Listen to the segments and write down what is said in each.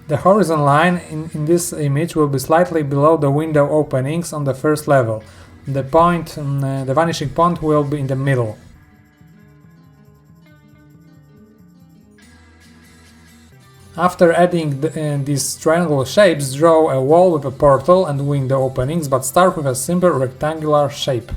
The horizon line in this image will be slightly below the window openings on the first level. The vanishing point will be in the middle. After adding these triangle shapes, draw a wall with a portal and window openings, but start with a simple rectangular shape.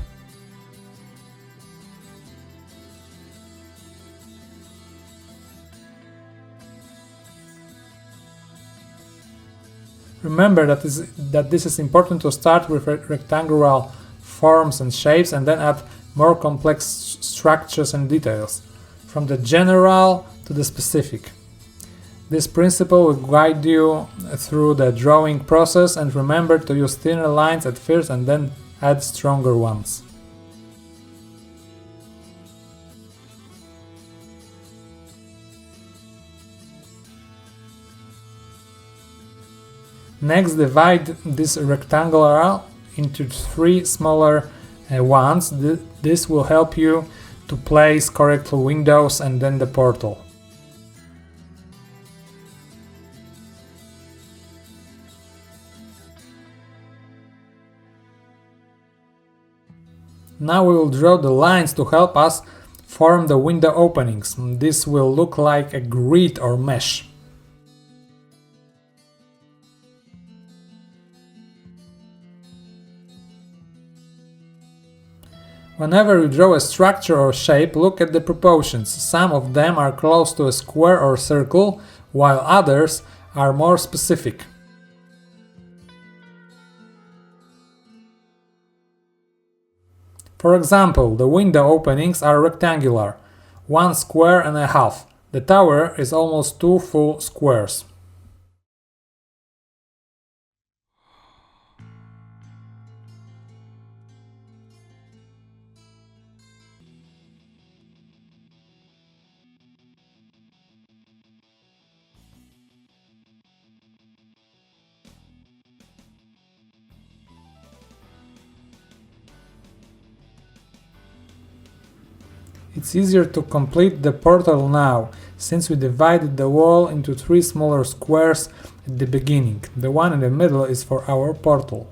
Remember that this is important to start with rectangular forms and shapes and then add more complex structures and details, from the general to the specific. This principle will guide you through the drawing process, and remember to use thinner lines at first and then add stronger ones. Next, divide this rectangular into 3 smaller ones. This will help you to place correctly windows and then the portal. Now we will draw the lines to help us form the window openings. This will look like a grid or mesh. Whenever you draw a structure or shape, look at the proportions. Some of them are close to a square or circle, while others are more specific. For example, the window openings are rectangular, 1 square and a half. The tower is almost 2 full squares. It's easier to complete the portal now, since we divided the wall into 3 smaller squares at the beginning. The one in the middle is for our portal.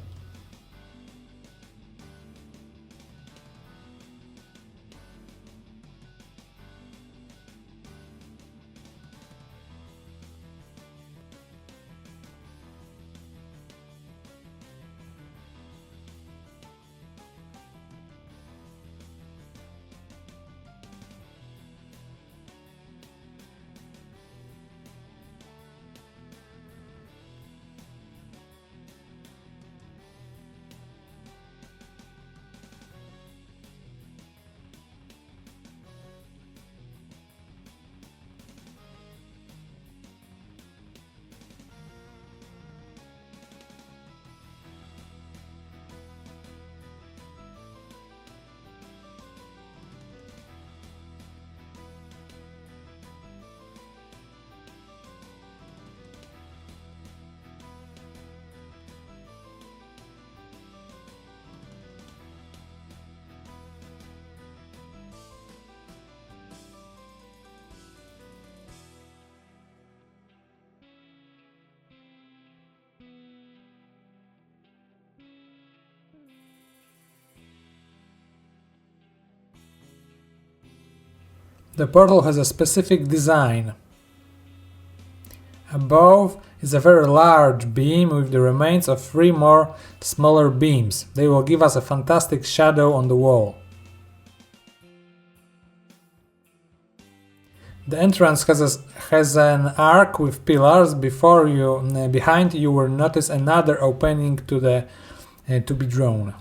The portal has a specific design. Above is a very large beam with the remains of 3 more smaller beams. They will give us a fantastic shadow on the wall. The entrance has an arc with pillars. Behind you will notice another opening to be drawn.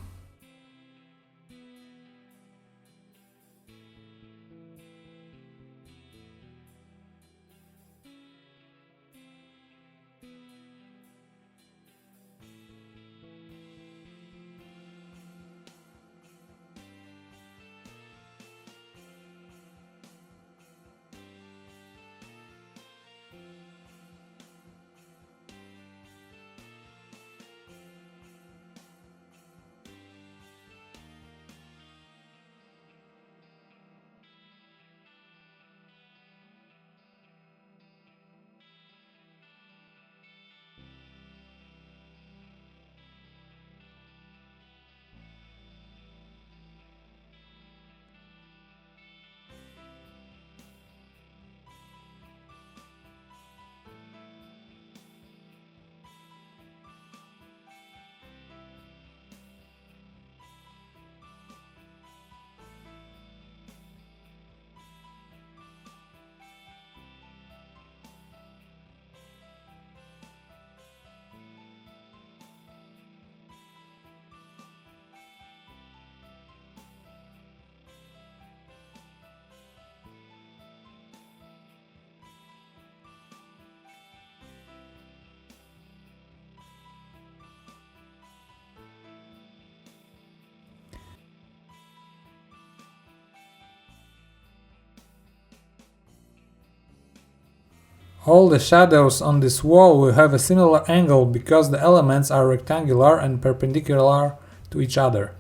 All the shadows on this wall will have a similar angle because the elements are rectangular and perpendicular to each other.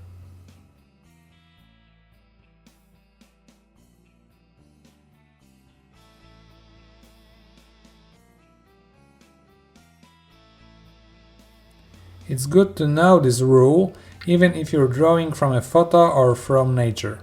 It's good to know this rule, even if you're drawing from a photo or from nature.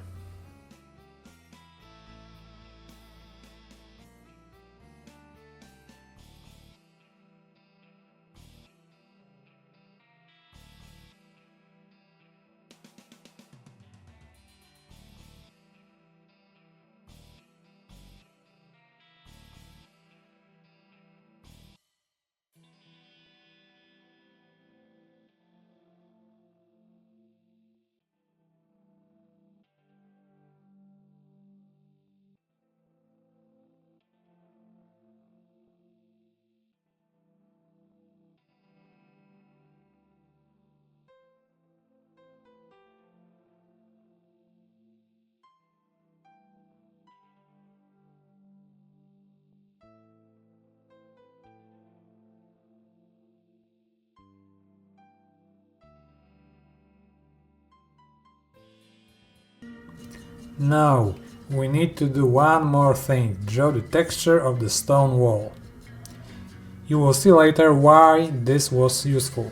Now, we need to do one more thing, draw the texture of the stone wall. You will see later why this was useful.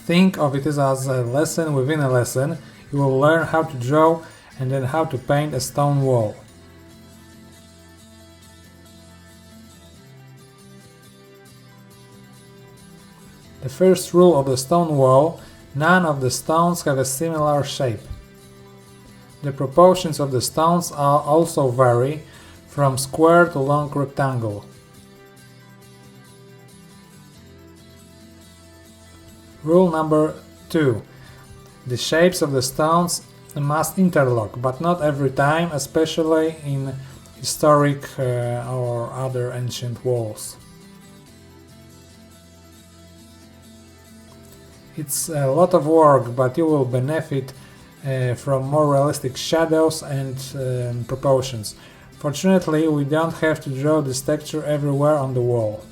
Think of it as a lesson within a lesson. You will learn how to draw and then how to paint a stone wall. The first rule of the stone wall: none of the stones have a similar shape. The proportions of the stones also vary from square to long rectangle. Rule number 2. The shapes of the stones must interlock, but not every time, especially in historic or other ancient walls. It's a lot of work, but you will benefit from more realistic shadows and proportions. Fortunately, we don't have to draw this texture everywhere on the wall.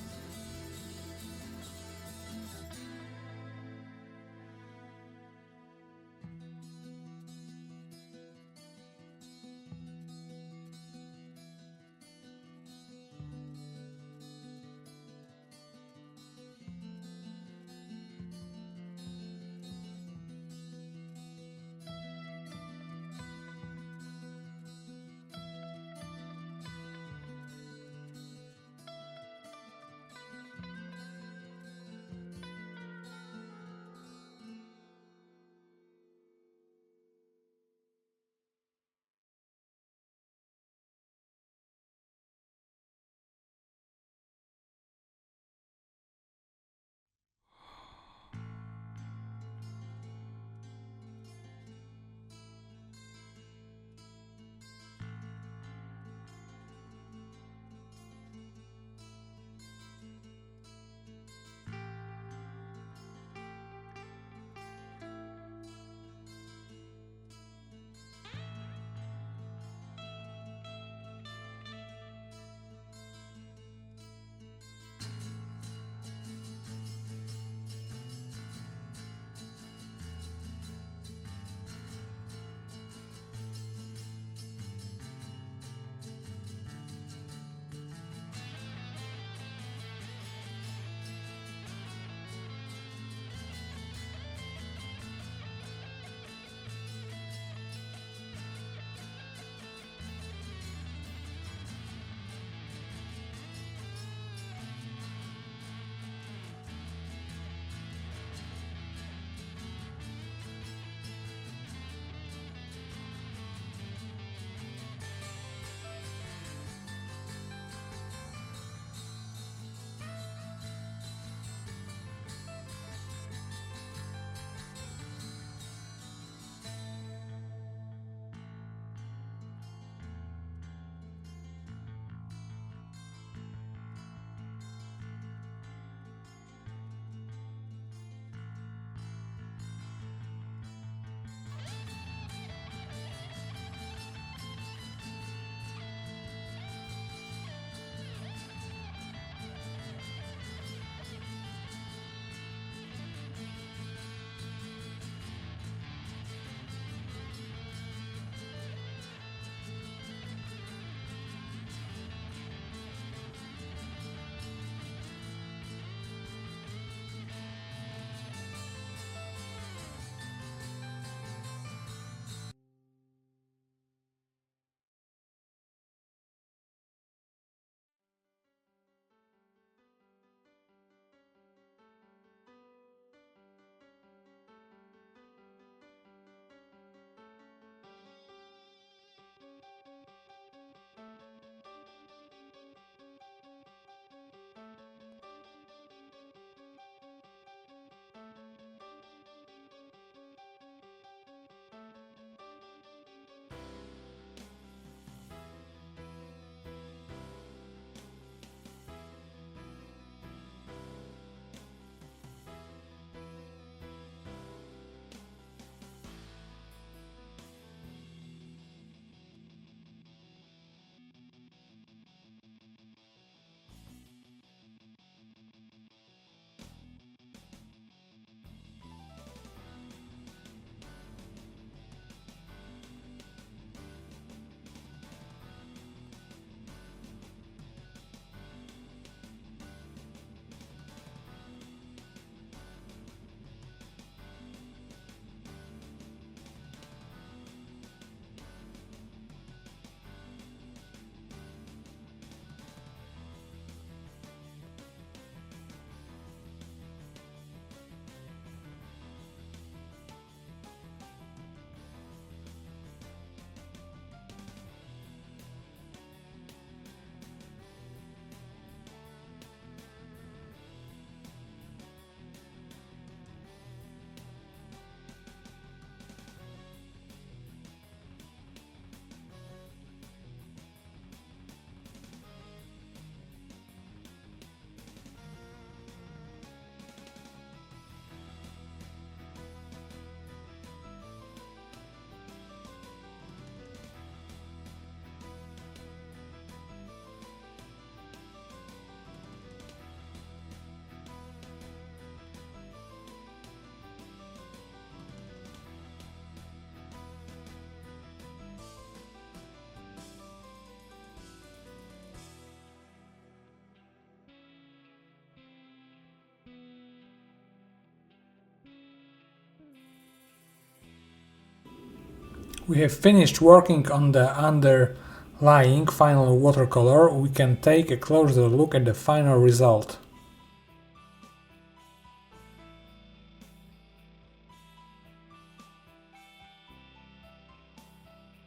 We have finished working on the underlying final watercolor. We can take a closer look at the final result.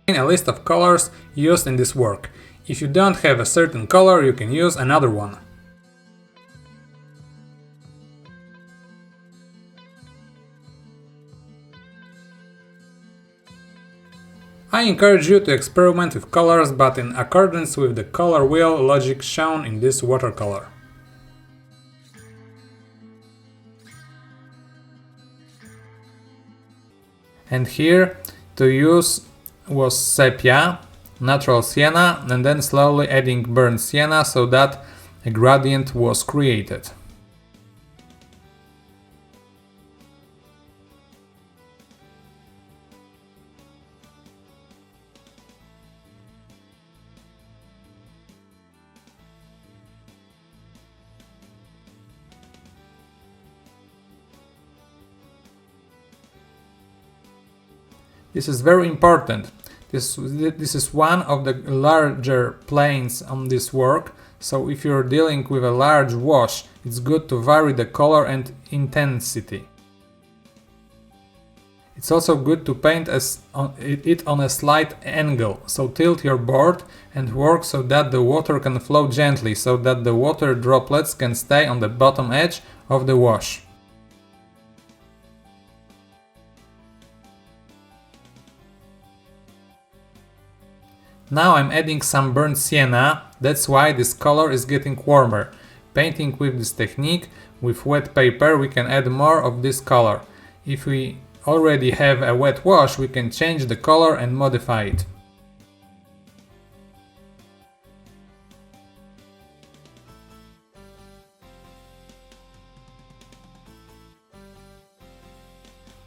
A list of colors used in this work. If you don't have a certain color, you can use another one. I encourage you to experiment with colors, but in accordance with the color wheel logic shown in this watercolor. And here to use was sepia, natural sienna, and then slowly adding burnt sienna so that a gradient was created. This is very important. This is one of the larger planes on this work, so if you're dealing with a large wash, it's good to vary the color and intensity. It's also good to paint it on a slight angle, so tilt your board and work so that the water can flow gently, so that the water droplets can stay on the bottom edge of the wash. Now I'm adding some burnt sienna, that's why this color is getting warmer. Painting with this technique, with wet paper, we can add more of this color. If we already have a wet wash, we can change the color and modify it.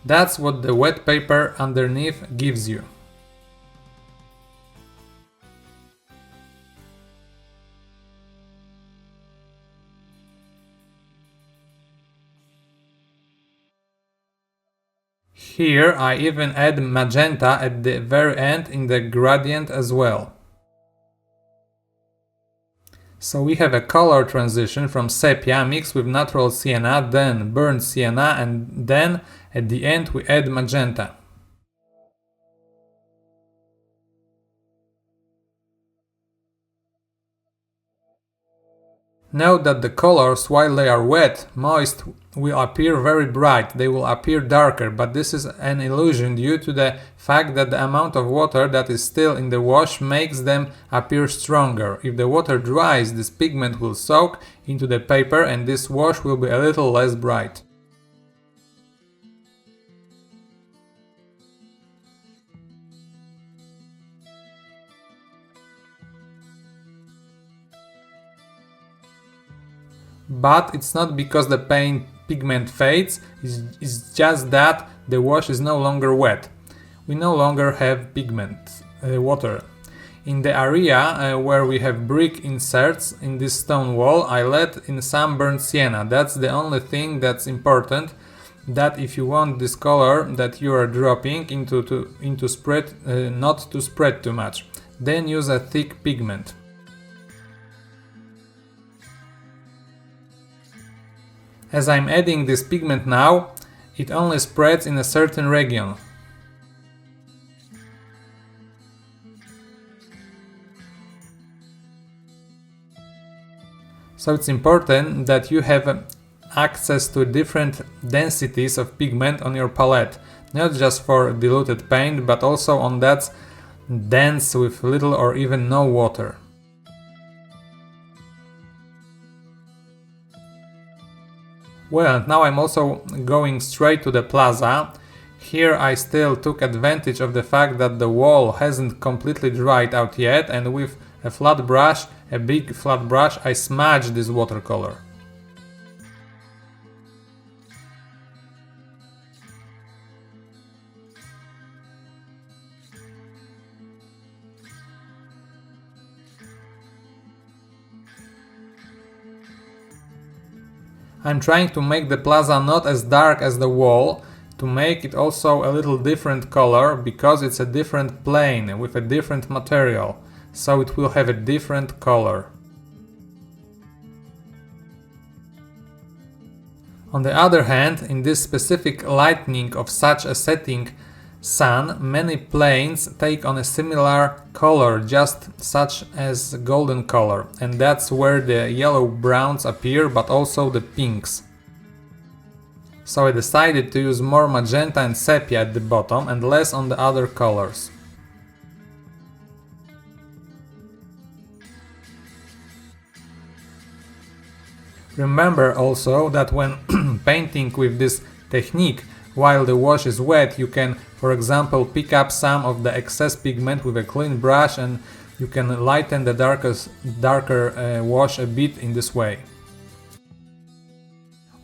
That's what the wet paper underneath gives you. Here I even add magenta at the very end in the gradient as well. So we have a color transition from sepia mixed with natural sienna, then burnt sienna, and then at the end we add magenta. Note that the colors, while they are wet, moist, will appear very bright, they will appear darker, but this is an illusion due to the fact that the amount of water that is still in the wash makes them appear stronger. If the water dries, this pigment will soak into the paper and this wash will be a little less bright. But it's not because the pigment fades, it's just that the wash is no longer wet. We no longer have water. In the area where we have brick inserts in this stone wall, I let in some burnt sienna. That's the only thing that's important, that if you want this color that you are dropping into spread, not to spread too much, then use a thick pigment. As I'm adding this pigment now, it only spreads in a certain region. So it's important that you have access to different densities of pigment on your palette, not just for diluted paint, but also on that's dense with little or even no water. Well, now I'm also going straight to the plaza. Here I still took advantage of the fact that the wall hasn't completely dried out yet, and with a flat brush, a big flat brush, I smudged this watercolor. I'm trying to make the plaza not as dark as the wall, to make it also a little different color, because it's a different plane with a different material, so it will have a different color. On the other hand, in this specific lighting of such a setting sun, many planes take on a similar color, just such as golden color, and that's where the yellow browns appear, but also the pinks. So I decided to use more magenta and sepia at the bottom and less on the other colors. Remember also that when painting with this technique while the wash is wet, you can, for example, pick up some of the excess pigment with a clean brush, and you can lighten the darker wash a bit in this way.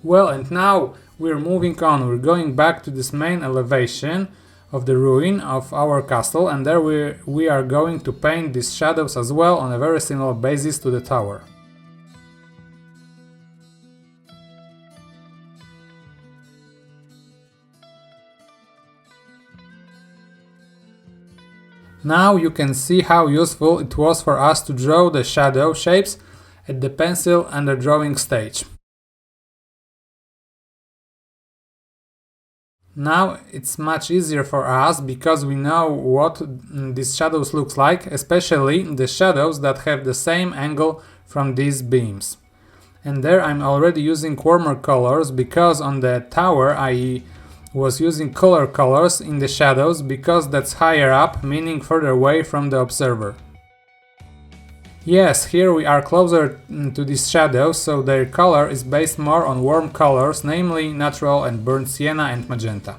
Well, and now we're moving on. We're going back to this main elevation of the ruin of our castle, and there we are going to paint these shadows as well on a very similar basis to the tower. Now you can see how useful it was for us to draw the shadow shapes at the pencil and the drawing stage. Now it's much easier for us because we know what these shadows looks like, especially the shadows that have the same angle from these beams. And there I'm already using warmer colors, because on the tower I was using cooler colors in the shadows, because that's higher up, meaning further away from the observer. Yes, here we are closer to these shadows, so their color is based more on warm colors, namely natural and burnt sienna and magenta.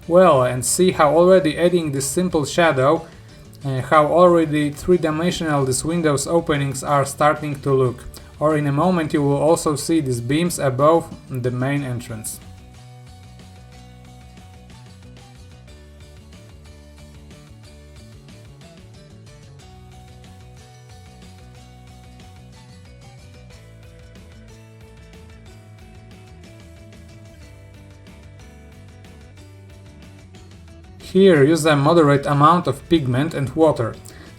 Well, and see how already adding this simple shadow, how already three-dimensional these windows openings are starting to look. Or in a moment you will also see these beams above the main entrance. Here use a moderate amount of pigment and water.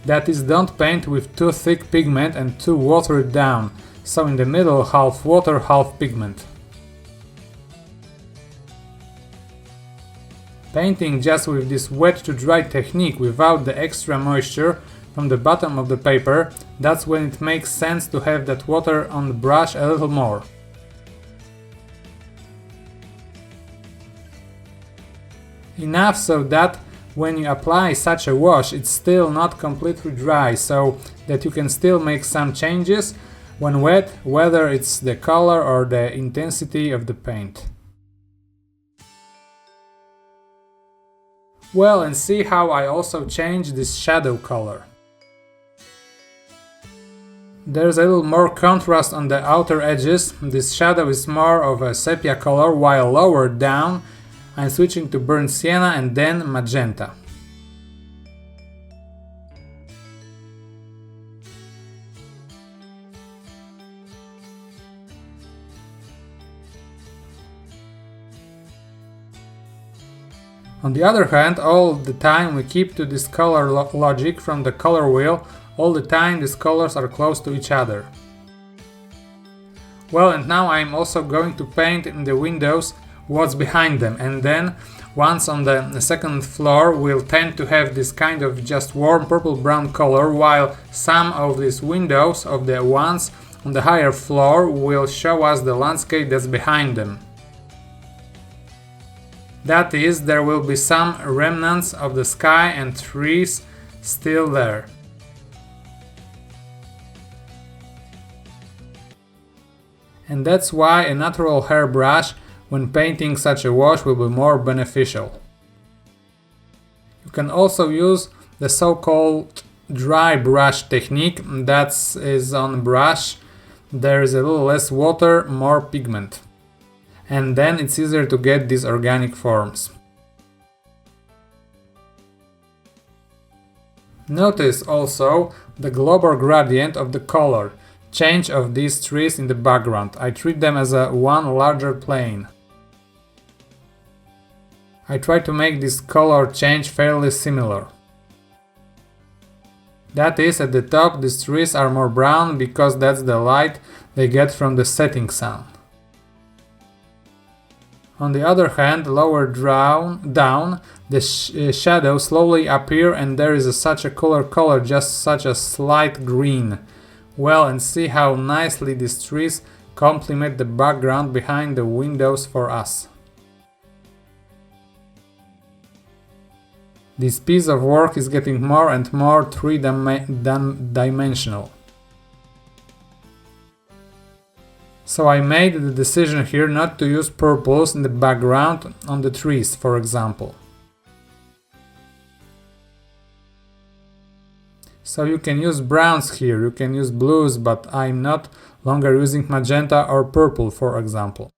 That is, don't paint with too thick pigment and too watered down. So in the middle, half water, half pigment. Painting just with this wet to dry technique without the extra moisture from the bottom of the paper, that's when it makes sense to have that water on the brush a little more. Enough so that when you apply such a wash it's still not completely dry, so that you can still make some changes when wet, whether it's the color or the intensity of the paint. Well, and see how I also changed this shadow color. There's a little more contrast on the outer edges. This shadow is more of a sepia color, while lower down I'm switching to burnt sienna and then magenta. On the other hand, all the time we keep to this color logic from the color wheel. All the time these colors are close to each other. Well, and now I'm also going to paint in the windows what's behind them, and then once on the second floor we'll tend to have this kind of just warm purple-brown color, while some of these windows of the ones on the higher floor will show us the landscape that's behind them. That is, there will be some remnants of the sky and trees still there. And that's why a natural hairbrush when painting such a wash will be more beneficial. You can also use the so-called dry brush technique, that is on brush. There is a little less water, more pigment. And then it's easier to get these organic forms. Notice also the global gradient of the color. change of these trees in the background. I treat them as a one larger plane. I try to make this color change fairly similar. That is, at the top these trees are more brown because that's the light they get from the setting sun. On the other hand, lower down, the shadows slowly appear and there is such a color, just such a slight green. Well, and see how nicely these trees complement the background behind the windows for us. This piece of work is getting more and more three-dimensional. So I made the decision here not to use purples in the background on the trees, for example. So you can use browns here, you can use blues, but I'm not longer using magenta or purple, for example.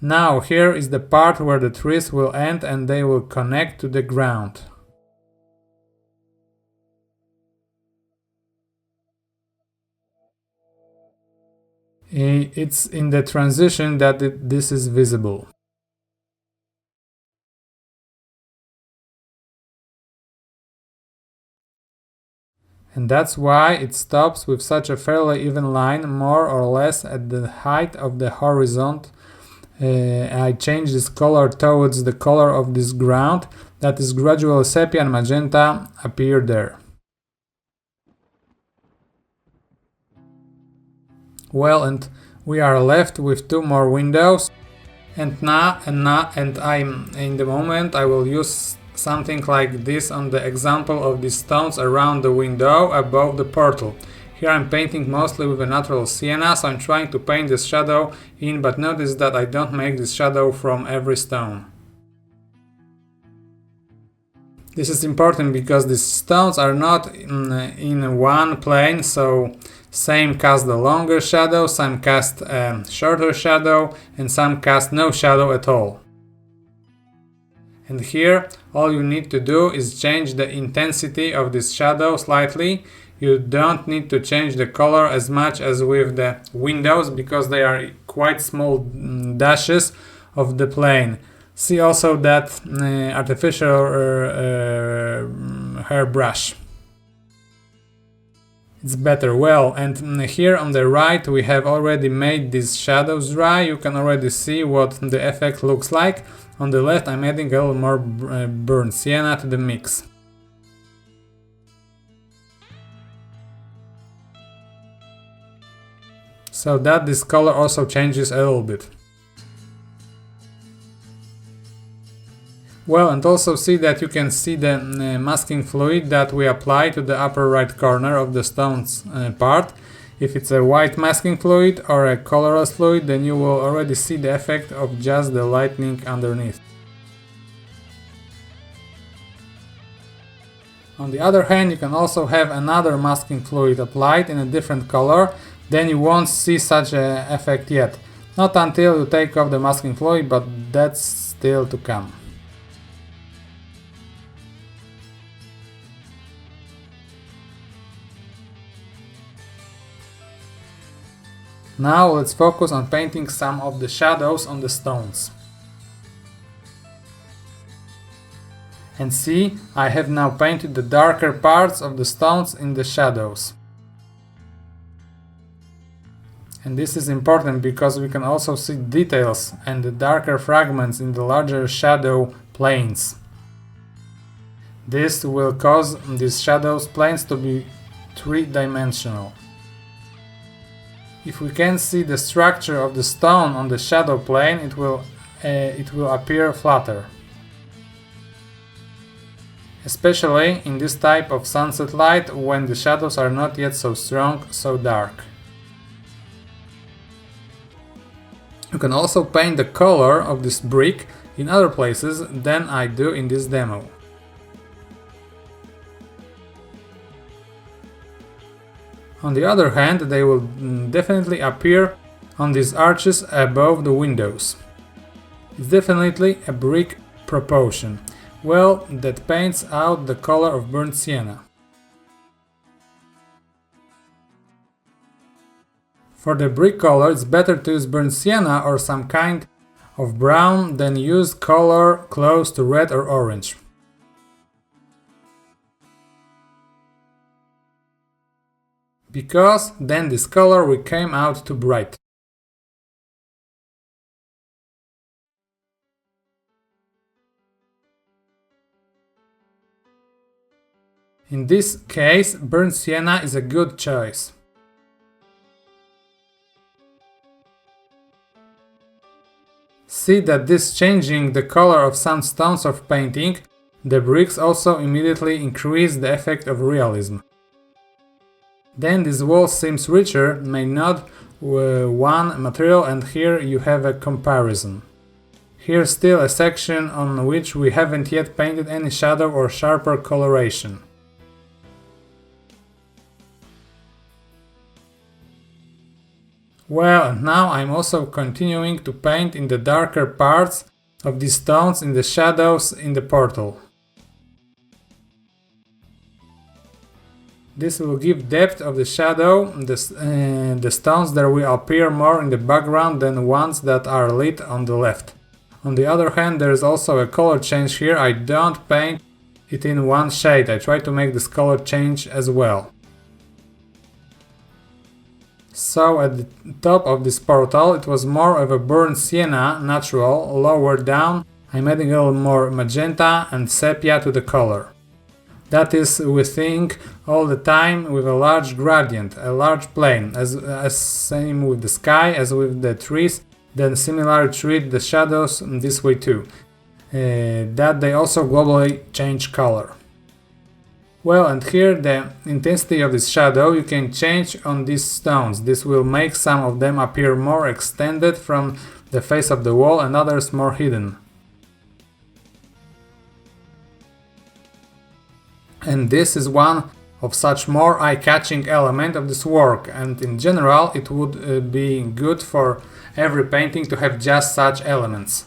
Now here is the part where the trees will end and they will connect to the ground. It's in the transition that this is visible. And that's why it stops with such a fairly even line, more or less at the height of the horizon. I change this color towards the color of this ground, that is gradually sepia and magenta appear there. Well, and we are left with two more windows, and I'm in the moment I will use something like this on the example of these stones around the window above the portal. Here I'm painting mostly with a natural sienna, so I'm trying to paint this shadow in, but notice that I don't make this shadow from every stone. This is important because these stones are not in one plane, so some cast the longer shadow, some cast a shorter shadow, and some cast no shadow at all. And here all you need to do is change the intensity of this shadow slightly. You don't need to change the color as much as with the windows because they are quite small dashes of the plane. See also that artificial hairbrush. It's better. Well, and here on the right we have already made these shadows dry. You can already see what the effect looks like. On the left I'm adding a little more burnt sienna to the mix. So that this color also changes a little bit. Well, and also see that you can see the masking fluid that we apply to the upper right corner of the stones part. If it's a white masking fluid or a colorless fluid, then you will already see the effect of just the lightning underneath. On the other hand, you can also have another masking fluid applied in a different color, then you won't see such an effect yet. Not until you take off the masking fluid, but that's still to come. Now let's focus on painting some of the shadows on the stones. And see, I have now painted the darker parts of the stones in the shadows. And this is important because we can also see details and the darker fragments in the larger shadow planes. This will cause these shadows planes to be three-dimensional. If we can see the structure of the stone on the shadow plane, it will appear flatter. Especially in this type of sunset light when the shadows are not yet so strong, so dark. You can also paint the color of this brick in other places than I do in this demo. On the other hand, they will definitely appear on these arches above the windows. It's definitely a brick proportion. Well, that paints out the color of burnt sienna. For the brick color, it's better to use burnt sienna or some kind of brown than use color close to red or orange. Because then this color will come out too bright. In this case, burnt sienna is a good choice. See that this changing the color of some stones of painting, the bricks also immediately increase the effect of realism. Then this wall seems richer, made not one material, and here you have a comparison. Here's still a section on which we haven't yet painted any shadow or sharper coloration. Well, and now I'm also continuing to paint in the darker parts of these stones in the shadows in the portal. This will give depth of the shadow. The stones there will appear more in the background than ones that are lit on the left. On the other hand, there is also a color change here. I don't paint it in one shade. I try to make this color change as well. So at the top of this portal it was more of a burnt sienna natural. Lower down I'm adding a little more magenta and sepia to the color. That is, we think all the time with a large gradient, a large plane, as same with the sky as with the trees, then similarly treat the shadows this way too, that they also globally change color. Well, and here the intensity of this shadow you can change on these stones. This will make some of them appear more extended from the face of the wall and others more hidden. And this is one of such more eye-catching element of this work, and in general it would be good for every painting to have just such elements.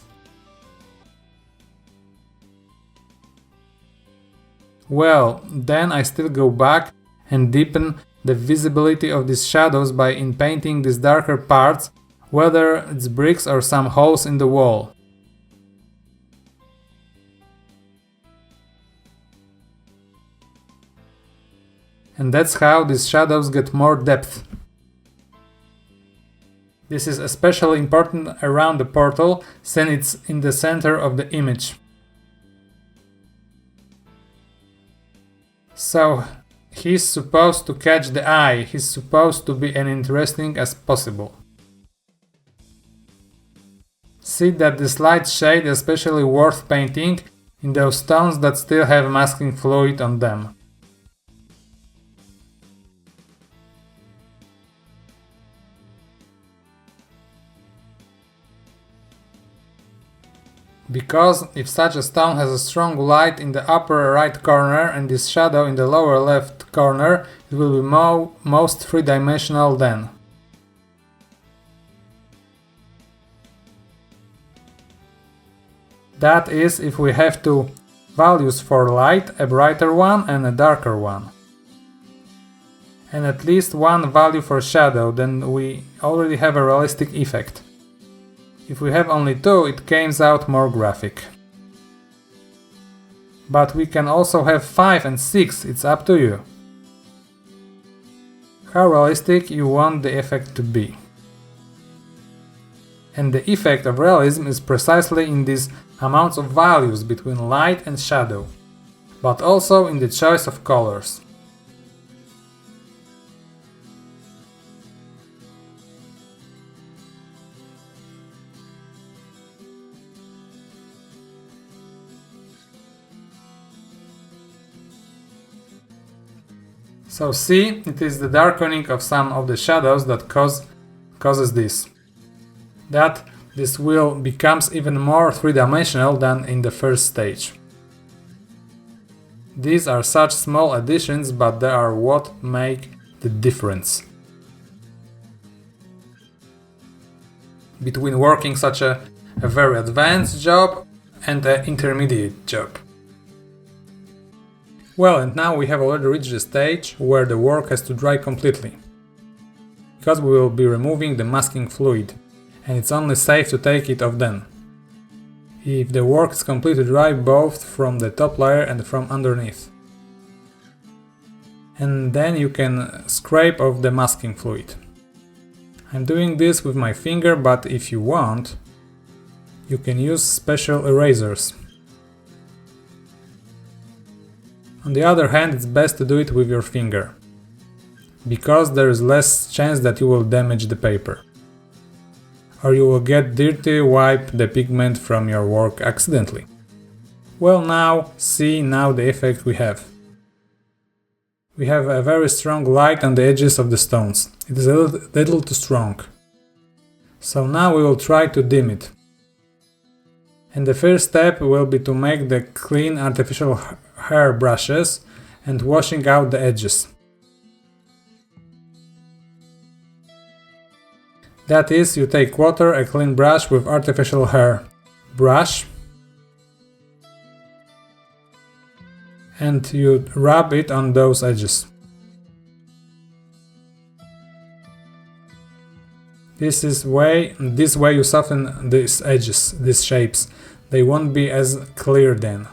Well, then I still go back and deepen the visibility of these shadows by painting these darker parts, whether it's bricks or some holes in the wall. And that's how these shadows get more depth. This is especially important around the portal, since it's in the center of the image. So he's supposed to catch the eye, he's supposed to be as interesting as possible. See that this light shade is especially worth painting in those stones that still have masking fluid on them. Because if such a stone has a strong light in the upper right corner and this shadow in the lower left corner, it will be most three-dimensional then. That is, if we have two values for light, a brighter one and a darker one. And at least one value for shadow, then we already have a realistic effect. If we have only two, it comes out more graphic. But we can also have 5 and 6, it's up to you. How realistic you want the effect to be. And the effect of realism is precisely in these amounts of values between light and shadow, but also in the choice of colors. So see, it is the darkening of some of the shadows that causes this. That this wheel becomes even more three-dimensional than in the first stage. These are such small additions, but they are what make the difference. between working such a very advanced job and an intermediate job. Well, and now we have already reached the stage where the work has to dry completely, because we will be removing the masking fluid, and it's only safe to take it off then. If the work is completely dry both from the top layer and from underneath. And then you can scrape off the masking fluid. I'm doing this with my finger, but if you want, you can use special erasers. On the other hand, it's best to do it with your finger, because there is less chance that you will damage the paper, or you will get dirty, wipe the pigment from your work accidentally. Well, now see the effect we have. We have a very strong light on the edges of the stones. It is a little too strong. So now we will try to dim it. And the first step will be to make the clean artificial hair brushes and washing out the edges. That is, you take water, a clean brush with artificial hair brush, and you rub it on those edges. This way you soften these edges, these shapes. They won't be as clear then.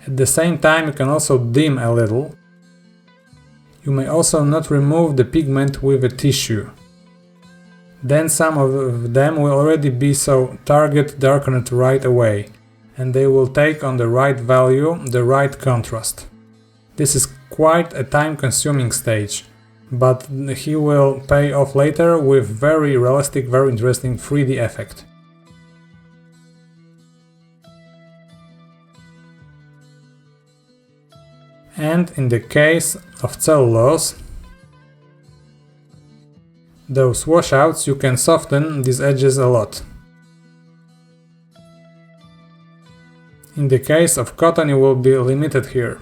At the same time, you can also dim a little. You may also not remove the pigment with a tissue. Then some of them will already be so target darkened right away, and they will take on the right value, the right contrast. This is quite a time-consuming stage, but he will pay off later with very realistic, very interesting 3D effect. And in the case of cellulose, those washouts, you can soften these edges a lot. In the case of cotton, you will be limited here,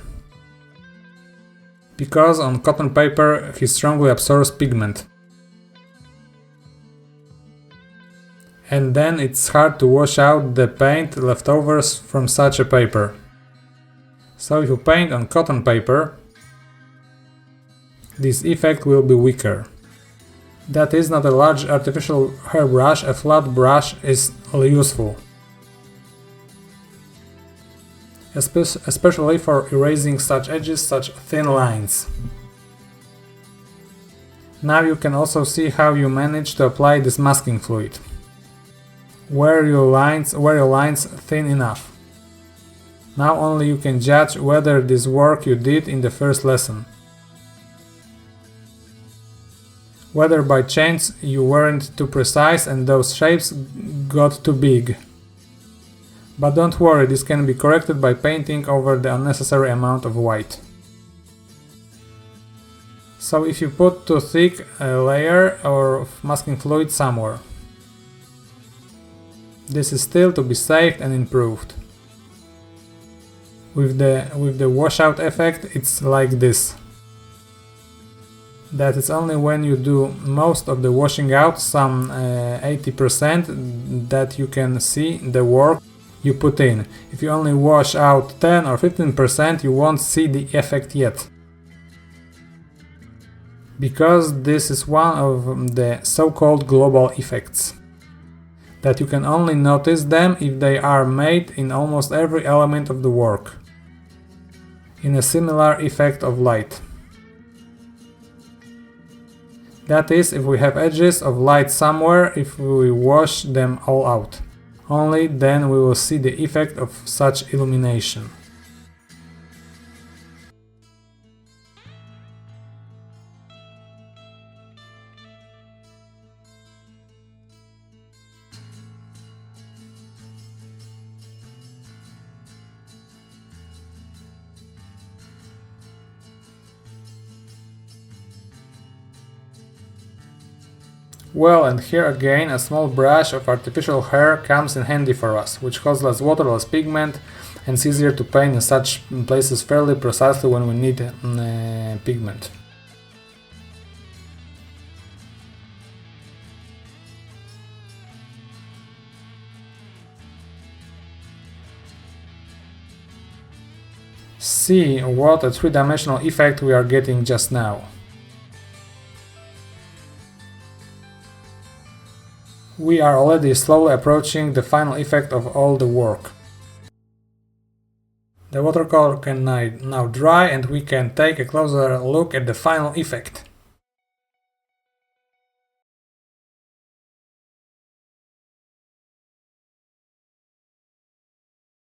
because on cotton paper he strongly absorbs pigment, and then it's hard to wash out the paint leftovers from such a paper. So if you paint on cotton paper, this effect will be weaker. That is, not a large artificial hair brush, a flat brush is useful, especially for erasing such edges, such thin lines. Now you can also see how you manage to apply this masking fluid. Were your lines thin enough? Now only you can judge whether this work you did in the first lesson. Whether by chance you weren't too precise and those shapes got too big. But don't worry, this can be corrected by painting over the unnecessary amount of white. So if you put too thick a layer of masking fluid somewhere, this is still to be saved and improved. With the washout effect, it's like this. That is only when you do most of the washing out, some 80%, that you can see the work you put in. If you only wash out 10 or 15%, you won't see the effect yet. Because this is one of the so-called global effects. That you can only notice them if they are made in almost every element of the work, in a similar effect of light. That is, if we have edges of light somewhere, if we wash them all out. Only then we will see the effect of such illumination. Well, and here again a small brush of artificial hair comes in handy for us, which holds less water, less pigment, and it's easier to paint in such places fairly precisely when we need pigment. see what a three-dimensional effect we are getting just now. We are already slowly approaching the final effect of all the work. The watercolor can now dry and we can take a closer look at the final effect.